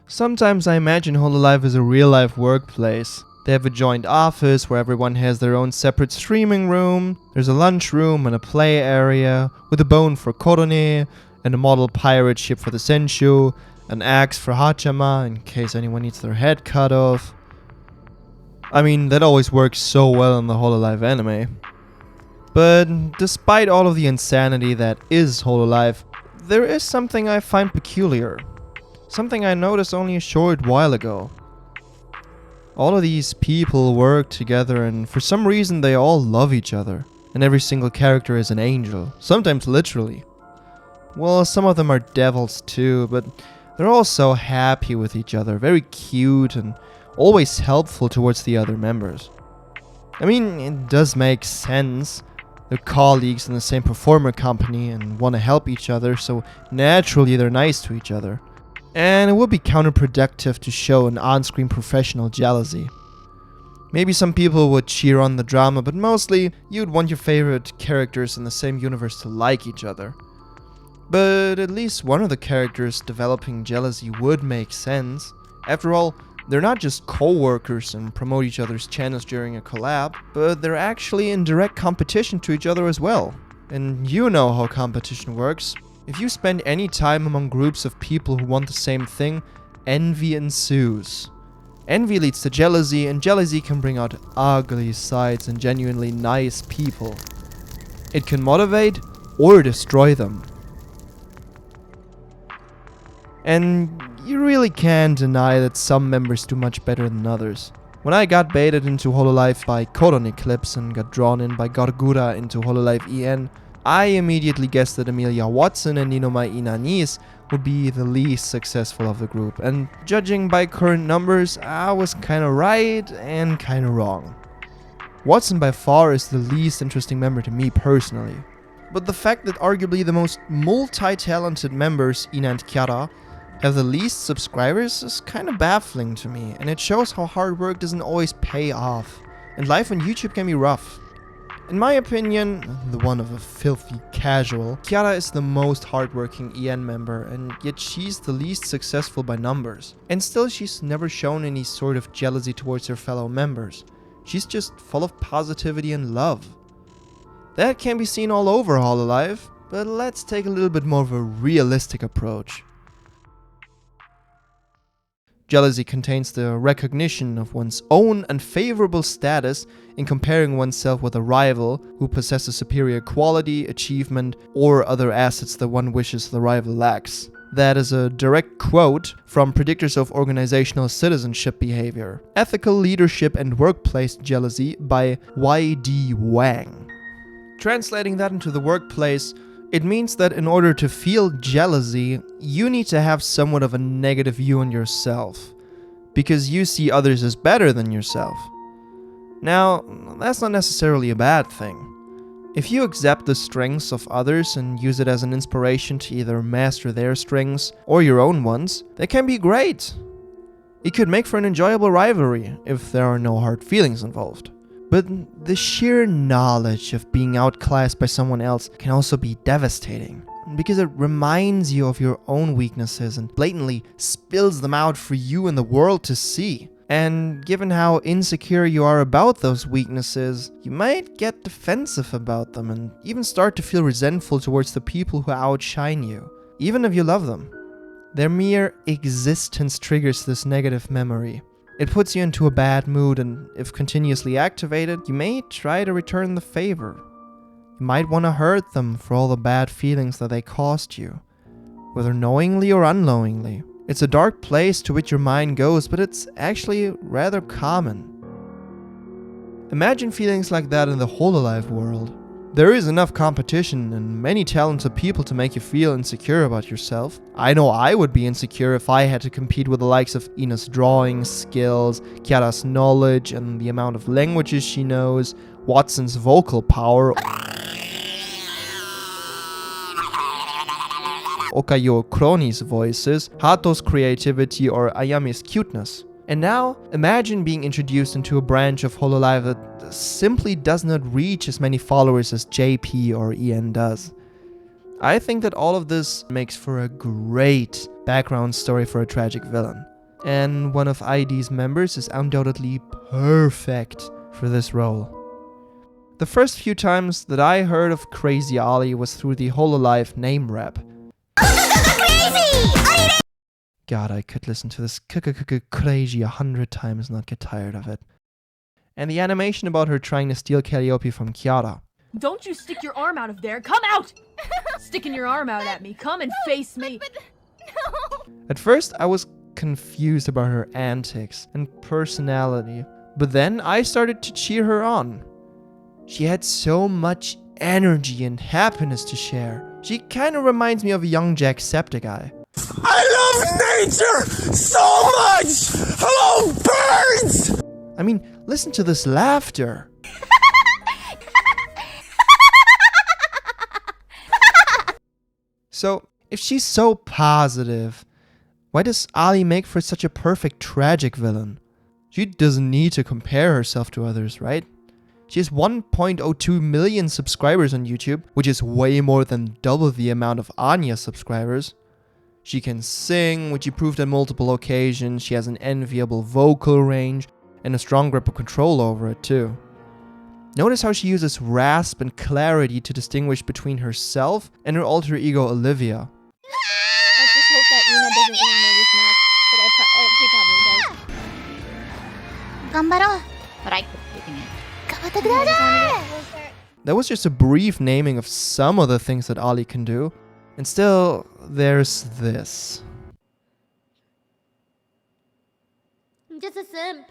Sometimes I imagine Hololive as a real-life workplace. They have a joint office where everyone has their own separate streaming room, there's a lunch room and a play area, with a bone for Korone, and a model pirate ship for the Senshu, an axe for Hachama in case anyone needs their head cut off. I mean, that always works so well in the Hololive anime. But despite all of the insanity that is Hololive, there is something I find peculiar. Something I noticed only a short while ago. All of these people work together and for some reason they all love each other. And every single character is an angel, sometimes literally. Well, some of them are devils too, but they're all so happy with each other, very cute and always helpful towards the other members. I mean, it does make sense. They're colleagues in the same performer company and want to help each other, so naturally they're nice to each other. And it would be counterproductive to show an on-screen professional jealousy. Maybe some people would cheer on the drama, but mostly you'd want your favorite characters in the same universe to like each other. But at least one of the characters developing jealousy would make sense. After all, they're not just co-workers and promote each other's channels during a collab, but they're actually in direct competition to each other as well. And you know how competition works. If you spend any time among groups of people who want the same thing, envy ensues. Envy leads to jealousy, and jealousy can bring out ugly sides in genuinely nice people. It can motivate or destroy them. And you really can't deny that some members do much better than others. When I got baited into Hololive by Korone clips and got drawn in by Gargura into Hololive EN, I immediately guessed that Emilia Watson and Ninoma Inanis would be the least successful of the group, and judging by current numbers, I was kinda right and kinda wrong. Watson by far is the least interesting member to me personally, but the fact that arguably the most multi-talented members, Ina and Chiara, have the least subscribers is kinda baffling to me, and it shows how hard work doesn't always pay off, and life on YouTube can be rough. In my opinion, the one of a filthy casual, Chiara is the most hardworking EN member, and yet she's the least successful by numbers. And still she's never shown any sort of jealousy towards her fellow members. She's just full of positivity and love. That can be seen all over Hololive, but let's take a little bit more of a realistic approach. Jealousy contains the recognition of one's own unfavorable status in comparing oneself with a rival who possesses superior quality, achievement, or other assets that one wishes the rival lacks. That is a direct quote from Predictors of Organizational Citizenship Behavior, Ethical Leadership and Workplace Jealousy by Y.D. Wang. Translating that into the workplace, it means that in order to feel jealousy, you need to have somewhat of a negative view on yourself, because you see others as better than yourself. Now, that's not necessarily a bad thing. If you accept the strengths of others and use it as an inspiration to either master their strengths or your own ones, that can be great. It could make for an enjoyable rivalry if there are no hard feelings involved. But the sheer knowledge of being outclassed by someone else can also be devastating, because it reminds you of your own weaknesses and blatantly spills them out for you and the world to see. And given how insecure you are about those weaknesses, you might get defensive about them and even start to feel resentful towards the people who outshine you, even if you love them. Their mere existence triggers this negative memory. It puts you into a bad mood, and if continuously activated, you may try to return the favor. You might want to hurt them for all the bad feelings that they caused you, whether knowingly or unknowingly. It's a dark place to which your mind goes, but it's actually rather common. Imagine feelings like that in the Hololive world. There is enough competition and many talented people to make you feel insecure about yourself. I know I would be insecure if I had to compete with the likes of Ina's drawing skills, Chiara's knowledge and the amount of languages she knows, Watson's vocal power, Okayo Kroni's voices, Hato's creativity, or Ayami's cuteness. And now, imagine being introduced into a branch of Hololive that simply does not reach as many followers as JP or EN does. I think that all of this makes for a great background story for a tragic villain. and one of ID's members is undoubtedly perfect for this role. The first few times that I heard of Kureiji Ollie was through the Hololive name rap. God, I could listen to this Kureiji 100 times and not get tired of it. And the animation about her trying to steal Calliope from Kiara. Don't you stick your arm out of there. Come out! Sticking your arm out at me. Come and face me. No. At first, I was confused about her antics and personality, but then I started to cheer her on. She had so much energy and happiness to share. She kind of reminds me of a young Jacksepticeye. I love nature so much! Hello, birds! I mean, listen to this laughter. So, if she's so positive, why does Ollie make for such a perfect tragic villain? She doesn't need to compare herself to others, right? She has 1.02 million subscribers on YouTube, which is way more than double the amount of Anya's subscribers. She can sing, which she proved on multiple occasions. She has an enviable vocal range and a strong grip of control over it too. Notice how she uses rasp and clarity to distinguish between herself and her alter ego Olivia. I just hope that Ina doesn't really know this map, but she probably does. 頑張ろう. But I could do it. 頑張ってください. That was just a brief naming of some of the things that Ollie can do. And still, there's this. I'm just a simp.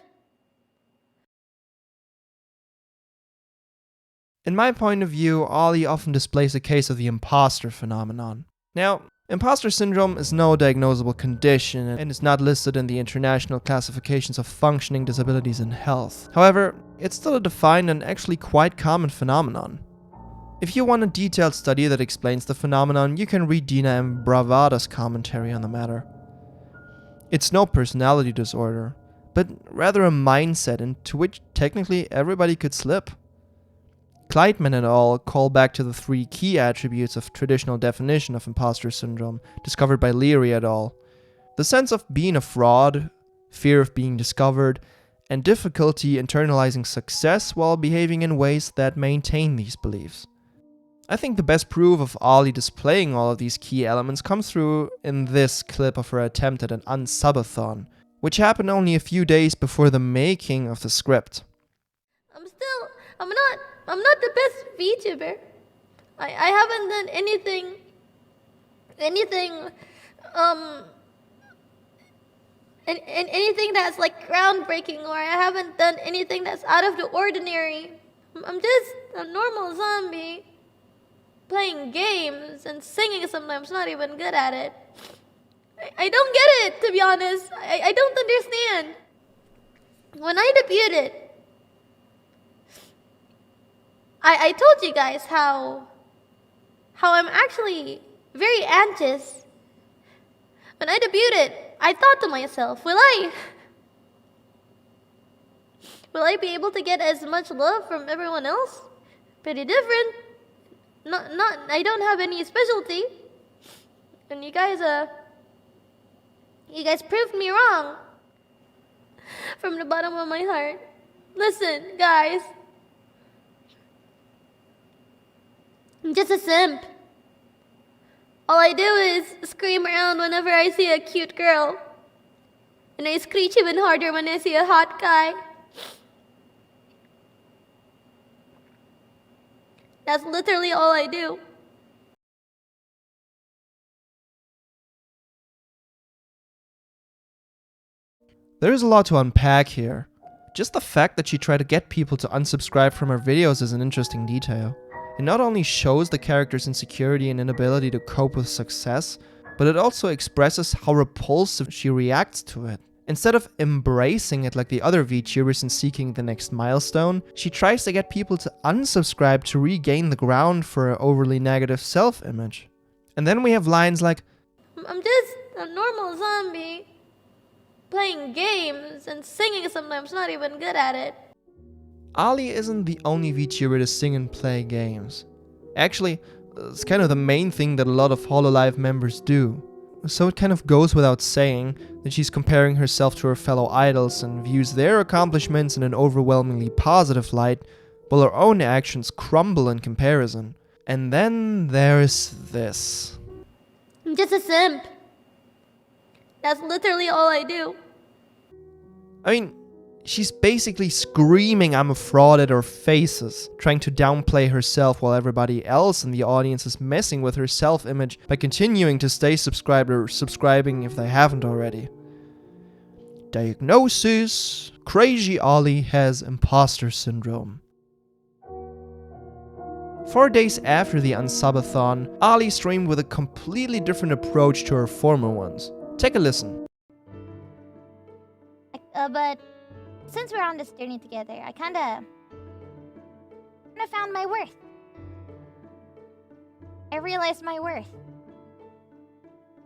In my point of view, Ollie often displays a case of the imposter phenomenon. Now, imposter syndrome is no diagnosable condition and is not listed in the international classifications of functioning disabilities in health. However, it's still a defined and actually quite common phenomenon. If you want a detailed study that explains the phenomenon, you can read Dina M. Bravada's commentary on the matter. It's no personality disorder, but rather a mindset into which technically everybody could slip. Kleitman et al. Call back to the 3 key attributes of traditional definition of imposter syndrome, discovered by Leary et al. The sense of being a fraud, fear of being discovered, and difficulty internalizing success while behaving in ways that maintain these beliefs. I think the best proof of Ollie displaying all of these key elements comes through in this clip of her attempt at an unsubathon, which happened only a few days before the making of the script. I'm not the best VTuber. I haven't done anything, anything that's like groundbreaking, or I haven't done anything that's out of the ordinary. I'm just a normal zombie, playing games and singing sometimes, not even good at it. I don't get it, to be honest. I don't understand. When I debuted, I told you guys how I'm actually very anxious. When I debuted, I thought to myself, will I be able to get as much love from everyone else? Pretty different. I don't have any specialty. And you guys proved me wrong. From the bottom of my heart. Listen, guys. I'm just a simp. All I do is scream around whenever I see a cute girl. And I screech even harder when I see a hot guy. That's literally all I do. There is a lot to unpack here. Just the fact that she tried to get people to unsubscribe from her videos is an interesting detail. It not only shows the character's insecurity and inability to cope with success, but it also expresses how repulsive she reacts to it. Instead of embracing it like the other VTubers and seeking the next milestone, she tries to get people to unsubscribe to regain the ground for her overly negative self-image. And then we have lines like, I'm just a normal zombie, playing games and singing sometimes, not even good at it. Ollie isn't the only VTuber to sing and play games. Actually, it's kind of the main thing that a lot of Hololive members do. so it kind of goes without saying that she's comparing herself to her fellow idols and views their accomplishments in an overwhelmingly positive light, while her own actions crumble in comparison. And then there's this. I'm just a simp. That's literally all I do. I mean, she's basically screaming I'm a fraud at her faces, trying to downplay herself while everybody else in the audience is messing with her self-image by continuing to stay subscribed or subscribing if they haven't already. Diagnosis: Kureiji Ollie has imposter syndrome. 4 days after the unsubathon, Ollie streamed with a completely different approach to her former ones. Take a listen. But since we're on this journey together, I kinda found my worth. I realized my worth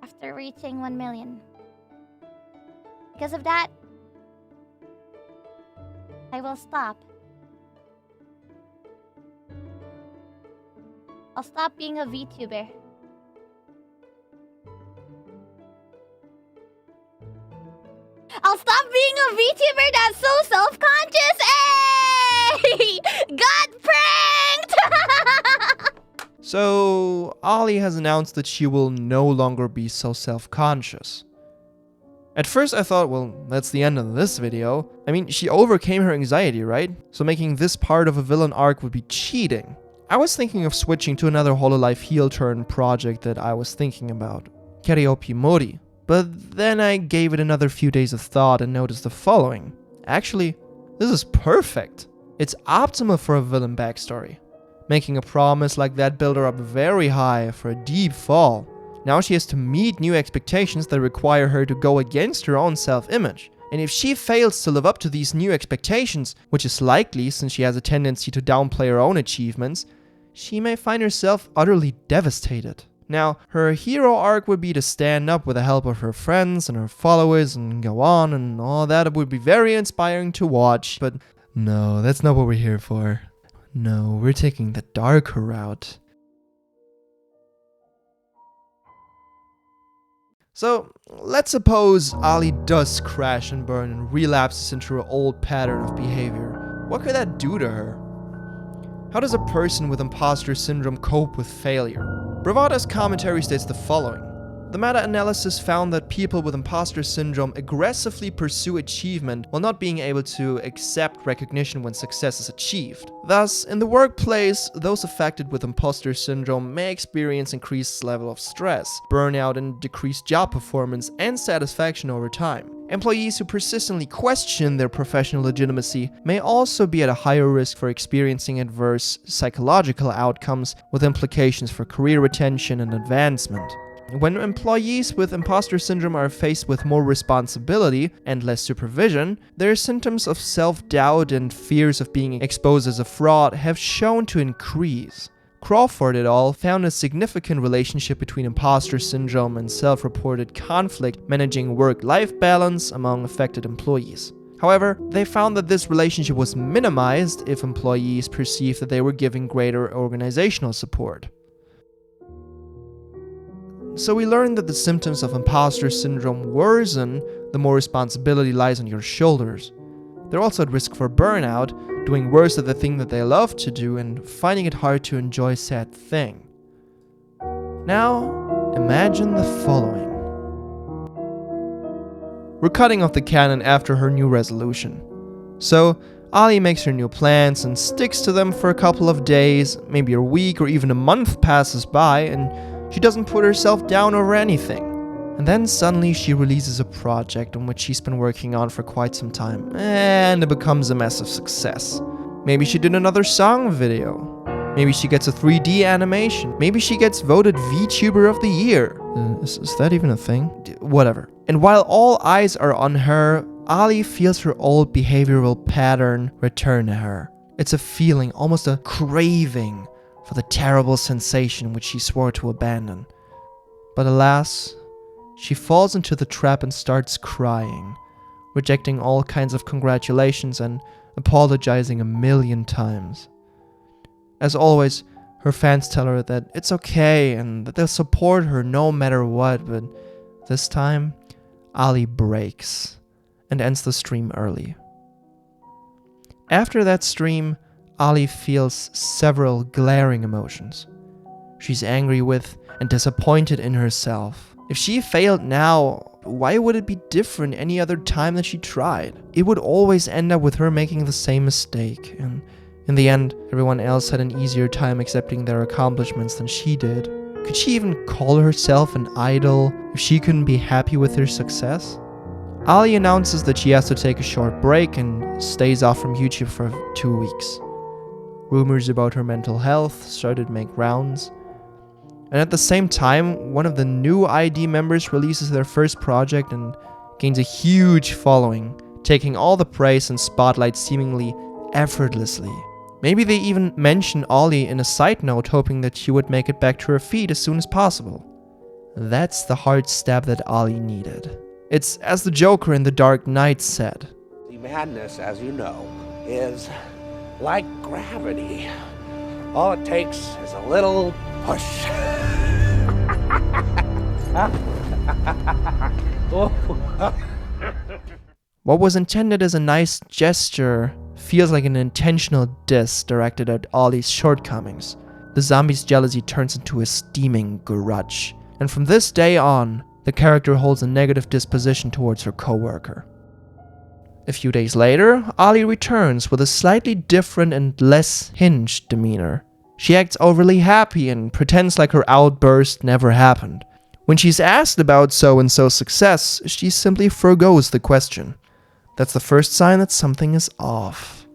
after reaching 1 million. Because of that, I will stop. I'll stop being a VTuber. I'll stop being a VTuber that's so self-conscious. Hey! Got pranked! So, Ollie has announced that she will no longer be so self-conscious. At first I thought, well, that's the end of this video. I mean, she overcame her anxiety, right? So making this part of a villain arc would be cheating. I was thinking of switching to another Hololive heel turn project that I was thinking about, Kureiji Ollie. But then I gave it another few days of thought and noticed the following. Actually, this is perfect. It's optimal for a villain backstory. Making a promise like that built her up very high for a deep fall. Now she has to meet new expectations that require her to go against her own self-image. And if she fails to live up to these new expectations, which is likely since she has a tendency to downplay her own achievements, she may find herself utterly devastated. Now, her hero arc would be to stand up with the help of her friends and her followers and go on and all that. It would be very inspiring to watch, but no, that's not what we're here for. No, we're taking the darker route. So, let's suppose Ollie does crash and burn and relapses into her old pattern of behavior. What could that do to her? How does a person with imposter syndrome cope with failure? Bravada's commentary states the following. The meta-analysis found that people with imposter syndrome aggressively pursue achievement while not being able to accept recognition when success is achieved. Thus, in the workplace, those affected with imposter syndrome may experience increased level of stress, burnout, and decreased job performance and satisfaction over time. Employees who persistently question their professional legitimacy may also be at a higher risk for experiencing adverse psychological outcomes with implications for career retention and advancement. When employees with imposter syndrome are faced with more responsibility and less supervision, their symptoms of self-doubt and fears of being exposed as a fraud have shown to increase. Crawford et al. Found a significant relationship between imposter syndrome and self-reported conflict managing work-life balance among affected employees. However, they found that this relationship was minimized if employees perceived that they were giving greater organizational support. So we learned that the symptoms of imposter syndrome worsen the more responsibility lies on your shoulders. They're also at risk for burnout, doing worse at the thing that they love to do and finding it hard to enjoy said thing. Now, imagine the following. We're cutting off the canon after her new resolution. So, Ollie makes her new plans and sticks to them for a couple of days, maybe a week or even a month passes by, and she doesn't put herself down over anything. And then suddenly she releases a project on which she's been working on for quite some time, and it becomes a massive success. Maybe she did another song video. Maybe she gets a 3D animation. Maybe she gets voted VTuber of the Year. Is that even a thing? Whatever. And while all eyes are on her, Ollie feels her old behavioral pattern return to her. It's a feeling, almost a craving, for the terrible sensation which she swore to abandon. But alas, she falls into the trap and starts crying, rejecting all kinds of congratulations and apologizing a million times. As always, her fans tell her that it's okay and that they'll support her no matter what, but This time, Ollie breaks and ends the stream early. After that stream, Ollie feels several glaring emotions. She's angry with and disappointed in herself. If she failed now, why would it be different any other time that she tried? It would always end up with her making the same mistake, and in the end, everyone else had an easier time accepting their accomplishments than she did. Could she even call herself an idol if she couldn't be happy with her success? Ollie announces that she has to take a short break and stays off from YouTube for 2 weeks. Rumors about her mental health started to make rounds. And at the same time, one of the new ID members releases their first project and gains a huge following, taking all the praise and spotlight seemingly effortlessly. Maybe they even mention Ollie in a side note, hoping that she would make it back to her feet as soon as possible. That's the hard stab that Ollie needed. It's as the Joker in The Dark Knight said. The madness, as you know, is like gravity. All it takes is a little push. What was intended as a nice gesture feels like an intentional diss directed at Ollie's shortcomings. The zombie's jealousy turns into a steaming grudge, and from this day on, the character holds a negative disposition towards her coworker. A few days later, Ollie returns with a slightly different and less hinged demeanor. She acts overly happy and pretends like her outburst never happened. When she's asked about so-and-so's success, she simply forgoes the question. That's the first sign that something is off.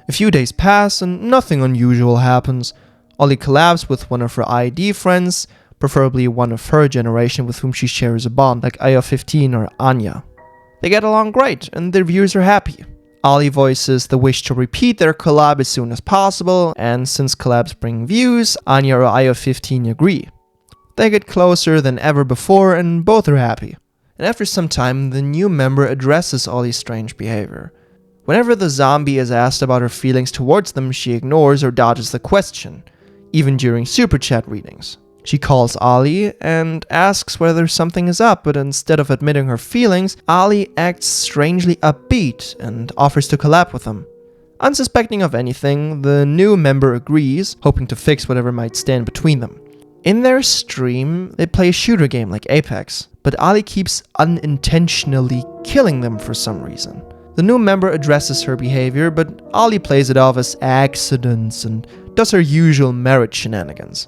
A few days pass and nothing unusual happens. Ollie collabs with one of her ID friends, preferably one of her generation with whom she shares a bond, like IO15 or Anya. They get along great, and their viewers are happy. Ollie voices the wish to repeat their collab as soon as possible, and since collabs bring views, Anya or IO15 agree. They get closer than ever before, and both are happy. And after some time, the new member addresses Ollie's strange behavior. Whenever the zombie is asked about her feelings towards them, she ignores or dodges the question, even during super chat readings. She calls Ollie and asks whether something is up, but instead of admitting her feelings, Ollie acts strangely upbeat and offers to collab with them. Unsuspecting of anything, the new member agrees, hoping to fix whatever might stand between them. In their stream, they play a shooter game like Apex, but Ollie keeps unintentionally killing them for some reason. The new member addresses her behavior, but Ollie plays it off as accidents and does her usual merit shenanigans.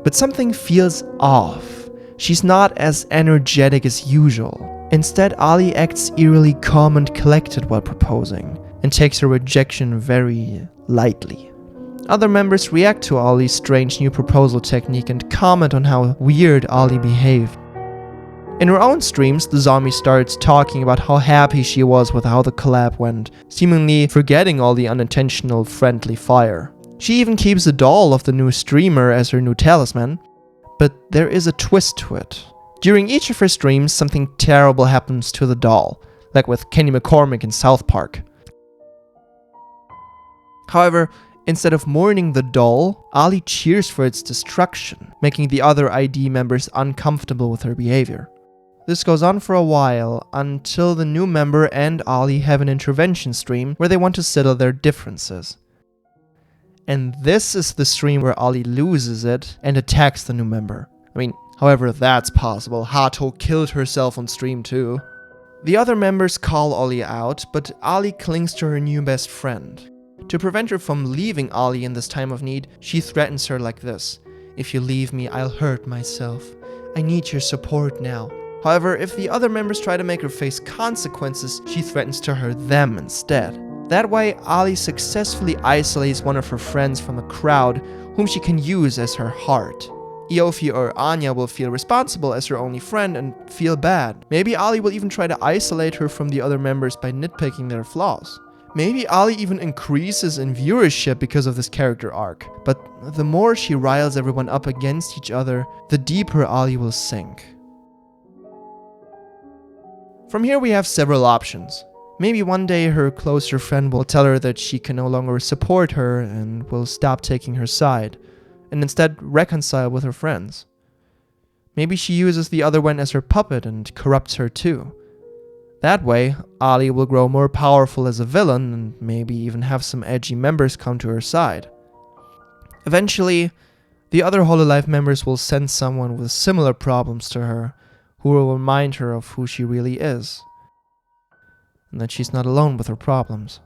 But something feels off. She's not as energetic as usual. Instead, Ollie acts eerily calm and collected while proposing, and takes her rejection very lightly. Other members react to Ollie's strange new proposal technique and comment on how weird Ollie behaved. In her own streams, the zombie starts talking about how happy she was with how the collab went, seemingly forgetting all the unintentional friendly fire. She even keeps a doll of the new streamer as her new talisman, but there is a twist to it. During each of her streams, something terrible happens to the doll, like with Kenny McCormick in South Park. However, instead of mourning the doll, Ollie cheers for its destruction, making the other ID members uncomfortable with her behavior. This goes on for a while, until the new member and Ollie have an intervention stream where they want to settle their differences. And this is the stream where Ollie loses it and attacks the new member. I mean, however that's possible. Hato killed herself on stream too. The other members call Ollie out, but Ollie clings to her new best friend. To prevent her from leaving Ollie in this time of need, she threatens her like this. If you leave me, I'll hurt myself. I need your support now. However, if the other members try to make her face consequences, she threatens to hurt them instead. That way, Ollie successfully isolates one of her friends from the crowd, whom she can use as her heart. Iofi or Anya will feel responsible as her only friend and feel bad. Maybe Ollie will even try to isolate her from the other members by nitpicking their flaws. Maybe Ollie even increases in viewership because of this character arc. But the more she riles everyone up against each other, the deeper Ollie will sink. From here we have several options. Maybe one day her closer friend will tell her that she can no longer support her and will stop taking her side, and instead reconcile with her friends. Maybe she uses the other one as her puppet and corrupts her too. That way, Ollie will grow more powerful as a villain and maybe even have some edgy members come to her side. Eventually, the other Hololive members will send someone with similar problems to her, who will remind her of who she really is, and that she's not alone with her problems.